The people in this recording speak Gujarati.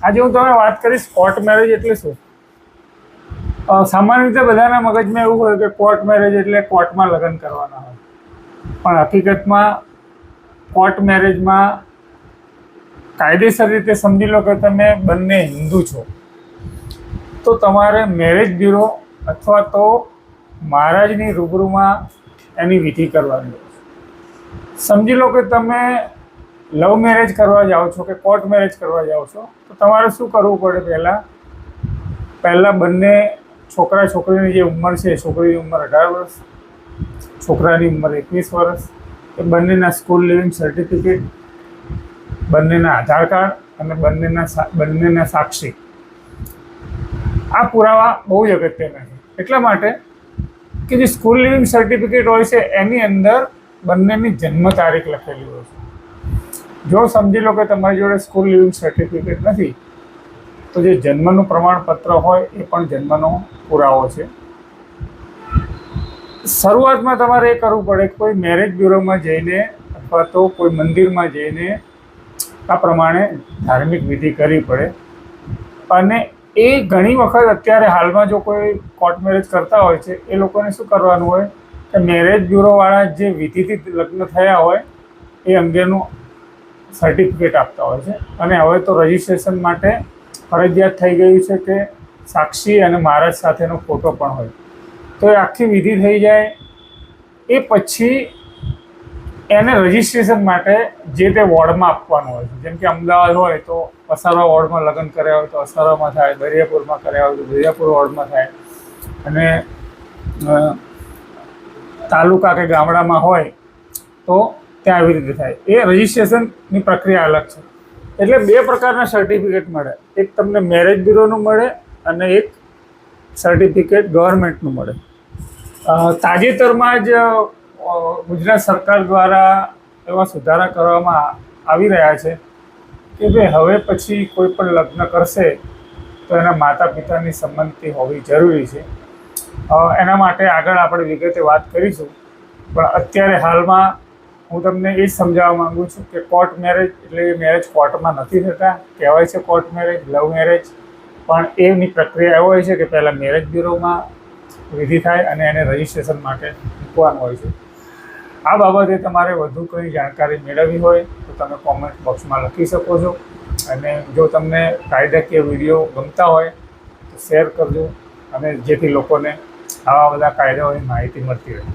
આજે હું તમને વાત કરીશ કોર્ટ મેરેજ એટલે શું. સામાન્ય રીતે બધાના મગજમાં એવું હોય કે કોર્ટ મેરેજ એટલે કોર્ટમાં લગ્ન કરવાના હોય, પણ હકીકતમાં કોર્ટ મેરેજમાં કાયદેસર રીતે સમજી લો કે તમે બંને હિન્દુ છો તો તમારે મેરેજ બ્યુરો અથવા તો મહારાજની રૂબરૂમાં એની વિધિ કરવાની હોય. સમજી લો કે તમે લવ મેરેજ કરવા જાઓ છો કે કોર્ટ મેરેજ કરવા જાઓ છો તો તમારે શું કરવું પડે? પહેલાં બંને છોકરા છોકરીની જે ઉંમર છે, છોકરીની ઉંમર 18 વર્ષ, છોકરાની ઉંમર 21 વર્ષ, એ બંનેના સ્કૂલ લિવિંગ સર્ટિફિકેટ, બંનેના આધાર કાર્ડ અને બંનેના સાક્ષી, આ પુરાવા બહુ જ અગત્યના છે. એટલા માટે કે જે સ્કૂલ લિવિંગ સર્ટિફિકેટ હોય છે એની અંદર બંનેની જન્મ તારીખ લખેલી હોય છે. જો સમજી લો કે તમારી જોડે સ્કૂલ લિવિંગ સર્ટિફિકેટ નથી તો જે જન્મનું પ્રમાણપત્ર હોય એ પણ જન્મનો પુરાવો છે. શરૂઆતમાં તમારે એ કરવું પડે કે કોઈ મેરેજ બ્યુરોમાં જઈને અથવા તો કોઈ મંદિરમાં જઈને આ પ્રમાણે ધાર્મિક વિધિ કરવી પડે. અને એ ઘણી વખત અત્યારે હાલમાં જો કોઈ કોર્ટ મેરેજ કરતા હોય છે એ લોકોને શું કરવાનું હોય કે મેરેજ બ્યુરોવાળા જે વિધિથી લગ્ન થયા હોય એ અંગેનું સર્ટિફિકેટ આપતા હોય છે. અને હવે તો રજિસ્ટ્રેશન માટે ફરજિયાત થઈ ગયું છે કે સાક્ષી અને મહારાજ સાથેનો ફોટો પણ હોય. તો એ આખી વિધિ થઈ જાય એ પછી એને રજિસ્ટ્રેશન માટે જે તે વોર્ડમાં આપવાનું હોય છે. જેમ કે અમદાવાદ હોય તો અસારવા વોર્ડમાં લગ્ન કર્યા હોય તો અસારવામાં થાય, દરિયાપુરમાં કર્યા હોય તો દરિયાપુર વોર્ડમાં થાય, અને તાલુકા કે ગામડામાં હોય તો ત્યાં આવી રીતે થાય. એ રજિસ્ટ્રેશનની પ્રક્રિયા અલગ છે. એટલે બે પ્રકારના સર્ટિફિકેટ મળે, એક તમને મેરેજ બ્યુરોનું મળે અને એક સર્ટિફિકેટ ગવર્મેન્ટનું મળે. તાજેતરમાં જ ગુજરાત સરકાર દ્વારા એવા સુધારા કરવામાં આવી રહ્યા છે કે ભાઈ હવે પછી કોઈ પણ લગ્ન કરશે તો એના માતા પિતાની સંમતિ હોવી જરૂરી છે. એના માટે આગળ આપણે વિગતે વાત કરીશું, પણ અત્યારે હાલમાં હું તમને એ જ સમજાવવા માગું છું કે કોર્ટ મેરેજ એટલે મેરેજ કોર્ટમાં નથી થતા. કહેવાય છે કોર્ટ મેરેજ, લવ મેરેજ, પણ એની પ્રક્રિયા એવો હોય છે કે પહેલાં મેરેજ બ્યુરોમાં વિધિ થાય અને એને રજિસ્ટ્રેશન માટે મૂકવાનું હોય છે. આ બાબતે તમારે વધુ કંઈ જાણકારી મેળવવી હોય તો તમે કોમેન્ટ બોક્સમાં લખી શકો છો. અને જો તમને કાયદાકીય વિડીયો ગમતા હોય તો શેર કરજો, અને જેથી લોકોને આવા બધા કાયદાઓની માહિતી મળતી રહે.